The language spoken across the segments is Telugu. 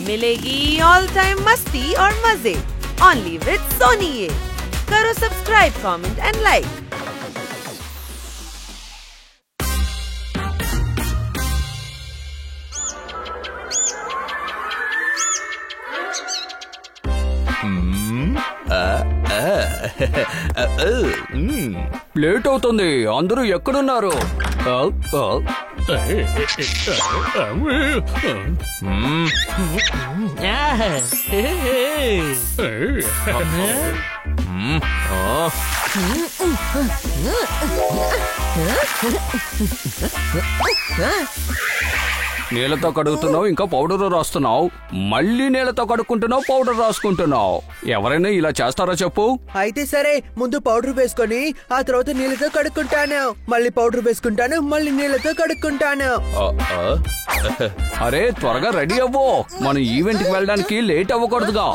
मिलेगी ऑल टाइम मस्ती और मजे ओनली विद सोनी। ये करो subscribe, comment and like. Late అవుతుంది, అందరూ ఎక్కడున్నారు? నీళ్ళతో కడుగుతున్నావు, ఇంకా పౌడర్ రాస్తున్నావు, మళ్ళీ నీళ్ళతో కడుక్కుంటున్నావు, పౌడర్ రాసుకుంటున్నావు. ఎవరైనా ఇలా చేస్తారా చెప్పు? అయితే సరే, ముందు పౌడర్ వేసుకొని ఆ తర్వాత నీళ్ళతో కడుక్కుంటాను, మళ్ళీ పౌడర్ వేసుకుంటాను, మళ్ళీ నీళ్ళతో కడుక్కుంటాను. అరే త్వరగా రెడీ అవ్వు, మనం ఈవెంట్ కి వెళ్ళడానికి లేట్ అవ్వకూడదుగా.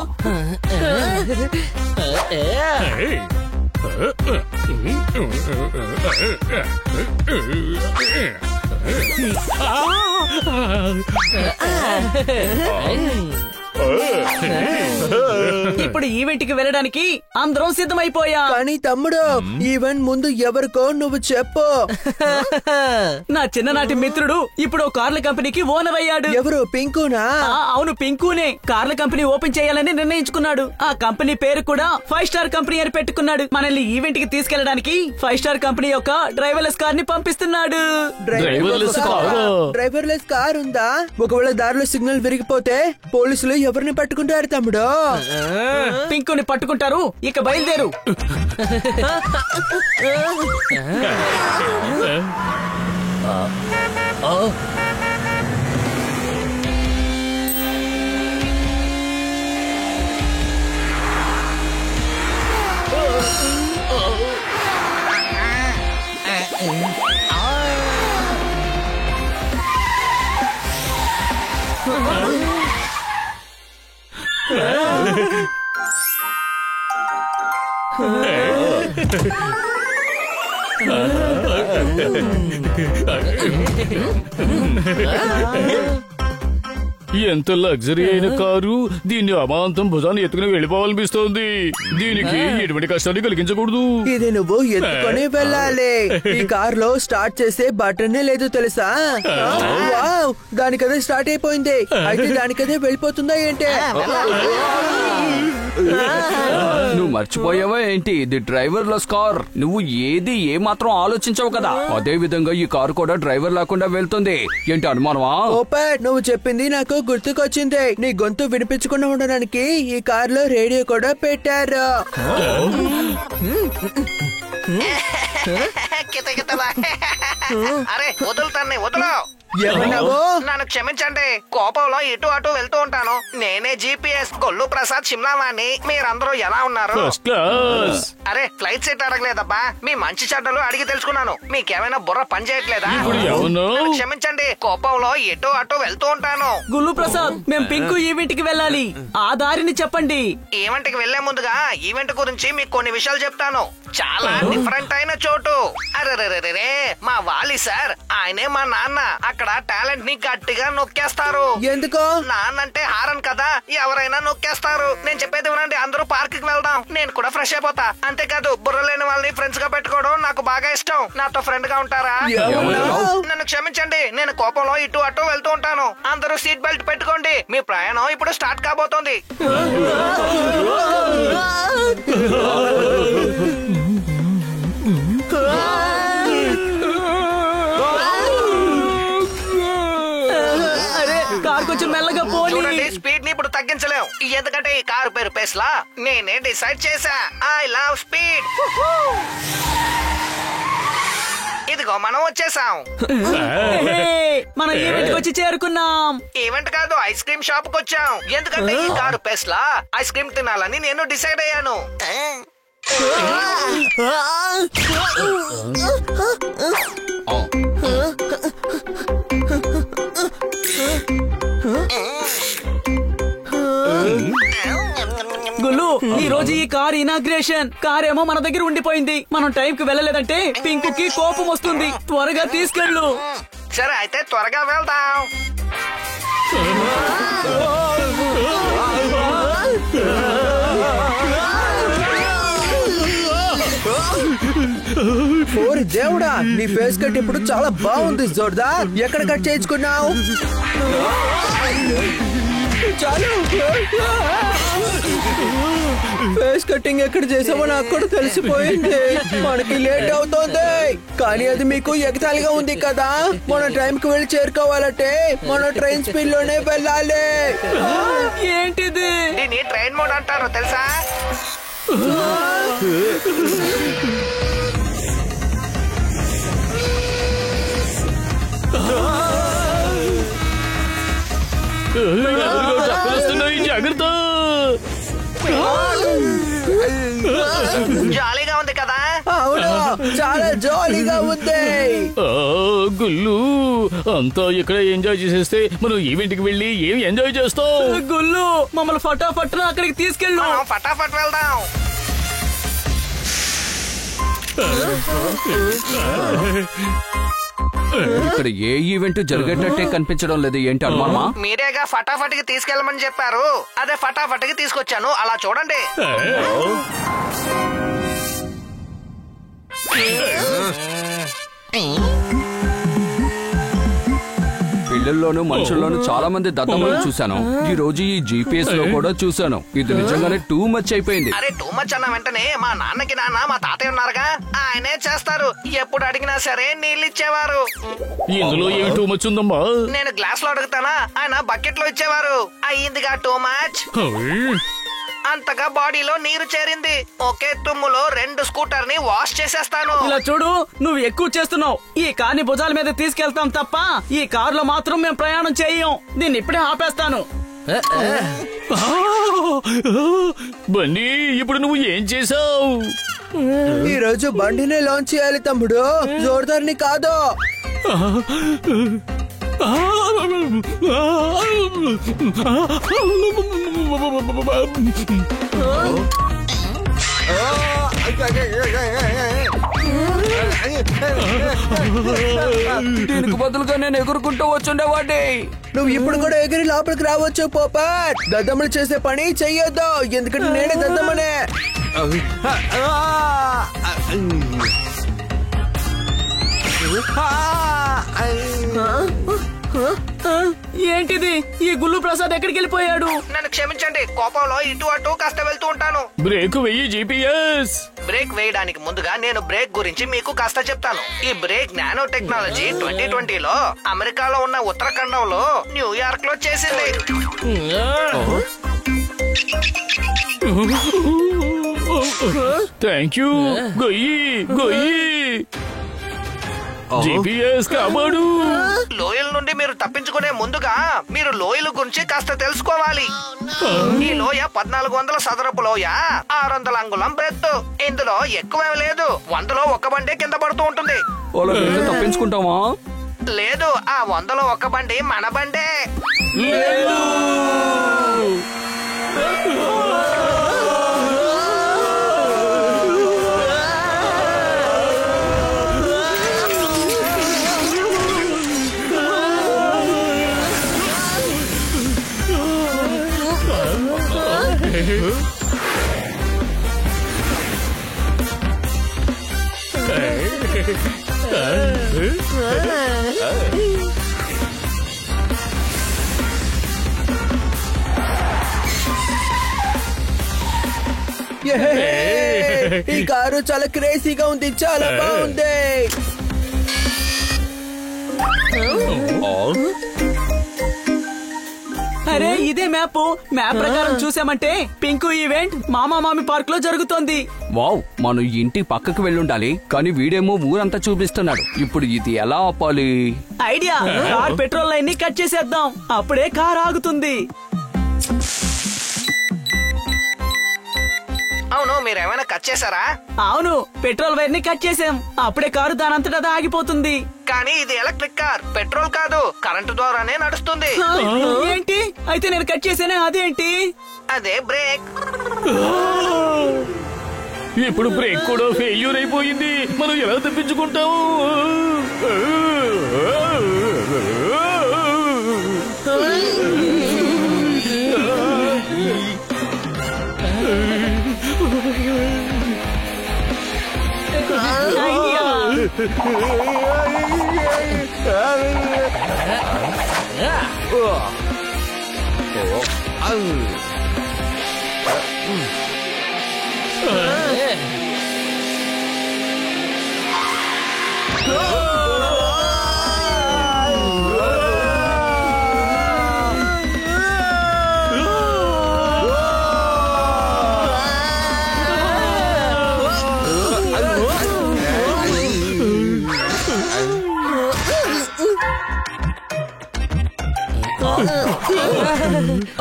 ఇప్పుడు ఈవెంట్ కి వెళ్ళడానికి అందరం సిద్ధమైపోయా. కానీ తమ్ముడు, ఈవెంట్ ముందు ఎవరికో నువ్వు చెప్పు. నా చిన్ననాటి మిత్రుడు ఇప్పుడు కార్ల కంపెనీకి ఓనర్ అయ్యాడు. ఎవరు? పింకునా? అవును, పింకునే. కార్ల కంపెనీ ఓపెన్ చేయాలని నిర్ణయించుకున్నాడు. ఆ కంపెనీ పేరు కూడా 5 స్టార్ కంపెనీ అని పెట్టుకున్నాడు. మనల్ని ఈవెంట్ కి తీసుకెళ్లడానికి 5 స్టార్ కంపెనీ యొక్క డ్రైవర్లెస్ కార్ ని పంపిస్తున్నాడు. డ్రైవర్లెస్ కార్ ఉందా? ఒకవేళ దారిలో సిగ్నల్ విరిగిపోతే పోలీసులు ఎవరిని పట్టుకుంటారు తమ్ముడు? పింకుని పట్టుకుంటారు. ఇక బయలుదేరు. ఎంత లగ్జరీ అయిన కారు! దీన్ని అమాంతం భుజాన్ని ఎత్తుకుని వెళ్ళిపోవాలనిపిస్తోంది. దీనికి ఎటువంటి కష్టాన్ని కలిగించకూడదు. ఇది నువ్వు ఎత్తుకొని వెళ్ళాలి. ఈ కార్ లో స్టార్ట్ చేసే బటన్ లేదు తెలుసా? వావ్, దానికదే స్టార్ట్ అయిపోయింది. అయితే దానికదే వెళ్ళిపోతుందా ఏంటి? నువ్వు మర్చిపోయావా ఏంటి? ఇది డ్రైవర్లెస్ కార్. నువ్వు ఏది ఏ మాత్రం ఆలోచించవు కదా. అదే విధంగా ఈ కారు కూడా డ్రైవర్ లేకుండా వెళ్తుంది. ఏంటి అనుమానమా? ఓపర్, నువ్వు చెప్పింది నాకు గుర్తుకొచ్చింది. నీ గొంతు వినిపించకుండా ఉండడానికి ఈ కార్ లో రేడియో కూడా పెట్టారు. అరే వదులుతాన్ని, వదులు. నన్ను క్షమించండి, కోపంలో ఇటు అటు వెళ్తూ ఉంటాను. నేనే GPS కొల్లు ప్రసాద్ షిమ్లావాణి. మీరందరూ ఎలా ఉన్నారు? అరే ఫ్లైట్ సీట్ అడగలేదబ్బా, మీ మంచి చెడ్డలు అడిగి తెలుసుకున్నాను. మీకేమైనా బుర్ర పని చేయట్లేదా? క్షమించండి, కోపంలో ఇటు అటు వెళ్తూ ఉంటాను. గుల్లు ప్రసాద్, మేం పింకు ఈవెంట్ కి వెళ్ళాలి. ఆ దారిని చెప్పండి. ఈవెంట్ కి వెళ్లే ముందుగా ఈవెంట్ గురించి మీకు కొన్ని విషయాలు చెప్తాను. చాలా డిఫరెంట్ అయిన చోటు. అరే మా వాలి సార్, ఆయనే మా నాన్న. అక్కడ టాలెంట్ ని గట్టిగా నొక్కేస్తారు. ఎందుకో? నాన్న అంటే హారన్ కదా, ఎవరైనా నొక్కేస్తారు. నేను చెప్పేది వినండి, అందరూ పార్క్ కి వెళ్దాం. నేను కూడా ఫ్రెష్ అయిపోతా. అంతేకాదు, బుర్ర లేని వాళ్ళని ఫ్రెండ్స్ గా పెట్టుకోవడం నాకు బాగా ఇష్టం. నాతో ఫ్రెండ్ గా ఉంటారా? నన్ను క్షమించండి, నేను కోపంలో ఇటు అటు వెళ్తూ ఉంటాను. అందరూ సీట్ బెల్ట్ పెట్టుకోండి, మీ ప్రయాణం ఇప్పుడు స్టార్ట్ కాబోతోంది. కొంచెం మెల్లగా పోనీ. స్పీడ్ ని ఇప్పుడు తగ్గించలేం, ఎందుకంటే ఈ కారు పేరు పెస్లా. నేనే డిసైడ్ చేశా. I love speed. ఇదిగో మనం వచ్చేసాం. మనం ఈవెంట్ వచ్చి చేరుకున్నాం. ఈవెంట్ కాదు, ఐస్ క్రీమ్ షాప్ కు వచ్చాం. ఎందుకంటే ఈ కారు పెస్లా ఐస్ క్రీమ్ తినాలని నేను డిసైడ్ అయ్యాను. గుల్లు, ఈ రోజు ఈ కార్ ఇనాగ్రేషన్. కార్ ఏమో మన దగ్గర ఉండిపోయింది. మనం టైం కి వెళ్ళలేదంటే పింకుకి కోపం వస్తుంది. త్వరగా తీసుకెళ్ళు. సరే అయితే త్వరగా వెళ్దాం. ఓరి దేవుడా, నీ ఫేస్ కట్ ఇప్పుడు చాలా బాగుంది జోర్దార్. ఎక్కడ కట్ చేయించుకున్నావు? చాలు. ఫేస్ కటింగ్ ఎక్కడ చేసావో నాకు కూడా తెలిసిపోయింది. మనకి లేట్ అవుతోంది, కానీ అది మీకు ఎగతాళిగా ఉంది కదా. మన టైంకి వెళ్ళి చేరుకోవాలంటే మన ట్రైన్ స్పీడ్ లోనే వెళ్ళాలి. ఏంటిది? దీన్ని ట్రైన్ మోడ్ అంటారు తెలుసా? జాగ్రత్త. జాలీగా ఉంది కదా? అవును, చాలా జాలీగా ఉంది. గుల్లు, అంతా ఇక్కడ ఎంజాయ్ చేసేస్తే మనం ఈవెంట్ కి వెళ్ళి ఏం ఎంజాయ్ చేస్తాం? గుల్లు, మమ్మల్ని ఫటాఫట్ అక్కడికి తీసుకెళ్ళు. మనం ఫటాఫట్ వెళ్దాం. ఇక్కడ ఏ ఈవెంట్ జరిగేటట్టే కనిపించడం లేదు. ఏంటి అనుమానమా? మీరేగా ఫటాఫట్ కి తీసుకెళ్ళమని చెప్పారు, అదే ఫటాఫట్ కి తీసుకొచ్చాను. అలా చూడండి. పిల్లల్లోనూ మనుషుల్లోనూ చాలా మంది దద్దమ్మలు చూశాను. ఈ రోజు ఈ GPS లో కూడా చూశాను. ఇది నిజంగానే టూ మచ్ అయిపోయింది. అరే టూ మచ్ అన్న వెంటనే మా నాన్నకి నాన్న మా తాతయ్య ఉన్నారుగా, ఆయనే చేస్తారు. ఎప్పుడు అడిగినా సరే నీళ్ళు ఇచ్చేవారు. ఇందులో ఏమి టూ మచ్ ఉందమ్మా? నేను గ్లాస్ లో అడుగుతానా, ఆయన బకెట్ లో ఇచ్చేవారు. అయ్యిందిగా టూ మచ్. అంతగా బాడీలో నీరు చేరింది. ఒకే తుమ్ములో 2 స్కూటర్ ని వాష్ చేసేస్తాను. ఇలా చూడు, నువ్వు ఎక్కువ చేస్తున్నావు. ఈ కార్ని భుజాల మీద తీసుకెళ్తాం తప్ప ఈ కారులో మాత్రం మేము ప్రయాణం చేయం. దీన్ని ఇప్పుడే ఆపేస్తాను. బన్నీ, ఇప్పుడు నువ్వు ఏం చేసావు? ఈ రోజు బండినే లాంచ్ చేయాలి తమ్ముడు, జోర్దార్ ని కాదు. దీనికి బదులుగా నేను ఎగురుకుంటూ వచ్చుండేవాడి. నువ్వు ఇప్పుడు కూడా ఎగిరి లోపలికి రావచ్చు పోపట్. దద్దమ్మలు చేసే పని చెయ్యొద్దు, ఎందుకంటే నేనే దద్దమ్మనే. ఏంటిది? ఈ గుల్లు ప్రసాద్ ఎక్కడికి వెళ్ళిపోయాడు? నన్ను క్షమించండి, కోపంలో ఇటు అటు కాస్త వెళ్తూ ఉంటాను. బ్రేక్ వెయ్యి GPS. బ్రేక్ వేయడానికి ముందుగా నేను బ్రేక్ గురించి మీకు కాస్త చెప్తాను. ఈ బ్రేక్ నానో టెక్నాలజీ 2020లో అమెరికాలో ఉన్న ఉత్తరాఖండంలో న్యూయార్క్ లో చేసింది. Thank you. గొయ్యి గొయ్యి. GPS కాపాడు. లోయల నుండి మీరు తప్పించుకునే ముందుగా మీరు లోయల గురించి కాస్త తెలుసుకోవాలి. ఈ లోయ 1400 చదరపు లోయ, 600 అంగుళం బ్రెత్. ఇందులో ఎక్కువ లేదు. 100లో ఒక బండి కింద పడుతూ ఉంటుంది. తప్పించుకుంటామా? లేదు, ఆ 100లో ఒక బండి మన బండే. ఈ కారు చాలా క్రేజీగా ఉంది, చాలా బాగుంది. అరే ఇదే మ్యాప్. మ్యాప్ ప్రకారం చూసామంటే పింకు ఈవెంట్ మామా మామి పార్క్ లో జరుగుతోంది. వావ్, మనం ఇంటి పక్కకు వెళ్ళుండాలి, కానీ వీడేమో ఊరంతా చూపిస్తున్నాడు. ఇప్పుడు ఇది ఎలా ఆపాలి? ఐడియా, కార్ పెట్రోల్ లైన్ ని కట్ చేసేద్దాం. అప్పుడే కార్ ఆగుతుంది. అవును, మీరేమైనా కట్ చేశారా? అవును, పెట్రోల్ వైర్ ని కట్ చేసాం. అప్పుడే కారు దానంతటా ఆగిపోతుంది. కానీ ఇది ఎలక్ట్రిక్ కార్, పెట్రోల్ కాదు, కరెంటు ద్వారానే నడుస్తుంది. ఏంటి? అయితే నేను కట్ చేసానే, అదేంటి? అదే బ్రేక్. ఇప్పుడు బ్రేక్ కూడా ఫెయిల్యూర్ అయిపోయింది. మనం ఎలా తప్పించుకుంటాము?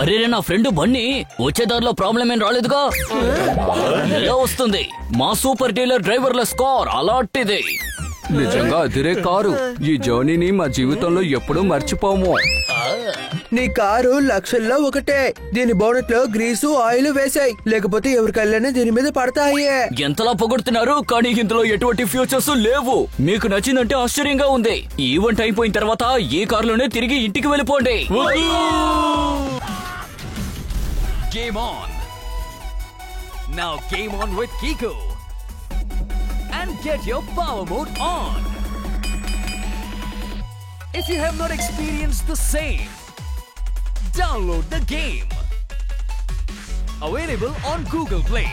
అరే నా ఫ్రెండ్ బన్నీ వచ్చేదారిలో ప్రాబ్లం ఏం రాలేదుగా? ఎలా వస్తుంది? మా సూపర్ డీలర్ డ్రైవర్లెస్ కార్ అలాంటిది. నిజంగా అదిరే కారు. ఈ జర్నీని మా జీవితంలో ఎప్పుడూ మర్చిపోము. నీ కారు లక్షల్లో ఒకటే. దీని బోనెట్ లో గ్రీసు ఆయిల్ వేసాయి, లేకపోతే ఎవరికైనా దీని మీద పడతాయి. ఎంతలా పొగుడుతున్నారు, కానీ ఇందులో ఎటువంటి ఫ్యూచర్స్ లేవు. మీకు నచ్చిందంటే ఆశ్చర్యంగా ఉంది. ఈవెంట్ అయిపోయిన తర్వాత ఈ కారులోనే తిరిగి ఇంటికి వెళ్ళిపోండి. Game on. Now game on with Kiko. And get your power mode on. If you have not experienced the same, download the game. Available on Google Play.